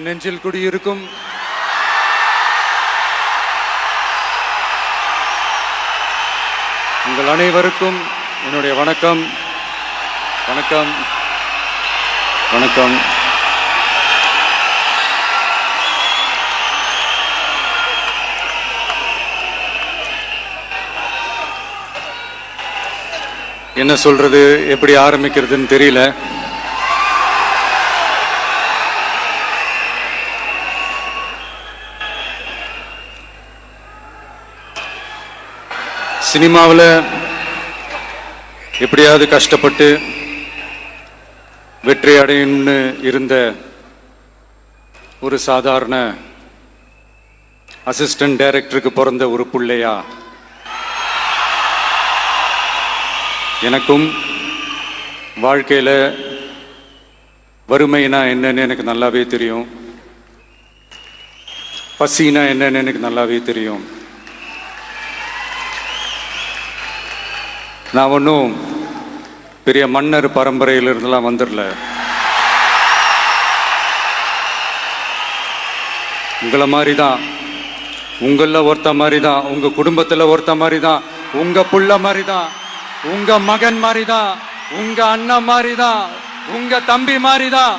நெஞ்சில் குடியிருக்கும் உங்கள் அனைவருக்கும் என்னுடைய வணக்கம். வணக்கம் வணக்கம். என்ன சொல்றது, எப்படி ஆரம்பிக்கிறதுன்னு தெரியல. சினிமாவில் எப்படியாவது கஷ்டப்பட்டு வெற்றி அடையணும்னு இருந்த ஒரு சாதாரண அசிஸ்டன்ட் டைரக்டருக்கு பிறந்த ஒரு பிள்ளையா எனக்கும் வாழ்க்கையில் வறுமைனா என்னன்னு எனக்கு நல்லாவே தெரியும், பசினா என்னன்னு எனக்கு நல்லாவே தெரியும். நான் ஒன்றும் பெரிய மன்னர் பரம்பரையிலிருந்துலாம் வந்துடல. உங்களை மாதிரி தான், உங்களில் ஒருத்த மாதிரி தான், உங்கள் குடும்பத்தில் ஒருத்த மாதிரி தான், உங்கள் புள்ள மாதிரி தான், உங்கள் மகன் மாதிரி தான், உங்கள் அண்ணன் மாதிரி தான், உங்கள் தம்பி மாதிரி தான்.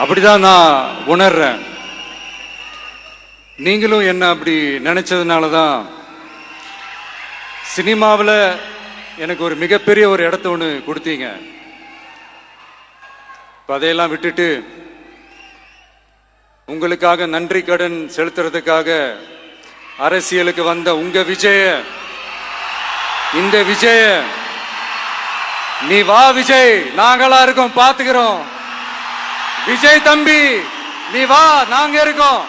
அப்படிதான் நான் உணர்றேன். நீங்களும் என்ன அப்படி நினைச்சதுனால தான் சினிமாவில் எனக்கு ஒரு மிகப்பெரிய ஒரு இடத்த ஒன்று கொடுத்தீங்க. அதையெல்லாம் விட்டுட்டு உங்களுக்காக நன்றி கடன் செலுத்துறதுக்காக அரசியலுக்கு வந்த உங்க விஜய, இந்த விஜய, நீ வா விஜய், நாங்களா இருக்கோம், பாத்துக்கிறோம். விஜய் தம்பி நீ வா, நாங்க இருக்கோம்.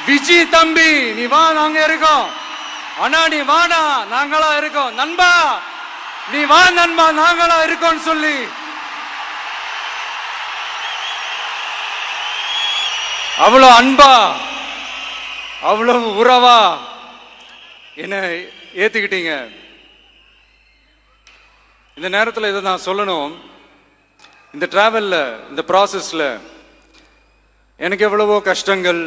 விஜய் தம்பி நீ வா, நாங்க இருக்கோம். அண்ணா நீ வாடா, நாங்களா இருக்கோம். நண்பா நீ வா நண்பா, நாங்களா இருக்கோம் சொல்லி அவ்வளவு அன்பா, அவ்வளவு உறவா என்ன ஏத்துக்கிட்டீங்க. இந்த நேரத்தில் இதை நான் சொல்லணும். இந்த டிராவல்ல, இந்த ப்ராசஸ்ல எனக்கு எவ்வளவோ கஷ்டங்கள்,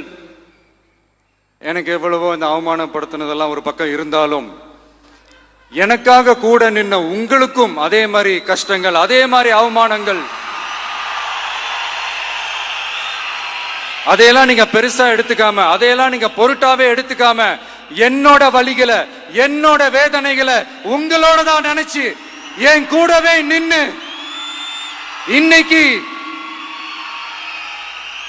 எனக்கு எவ்வளவோ இந்த அவமானப்படுத்தினதெல்லாம் ஒரு பக்கம் இருந்தாலும், எனக்காக கூட நின்ன உங்களுக்கும் அதே மாதிரி கஷ்டங்கள், அதே மாதிரி அவமானங்கள், அதையெல்லாம் நீங்க பெருசா எடுத்துக்காம, அதையெல்லாம் நீங்க பொருட்டாவே எடுத்துக்காம, என்னோட வலிகளை, என்னோட வேதனைகளை உங்களோட தான் நினைச்சு என் கூடவே நின்னு இன்னைக்கு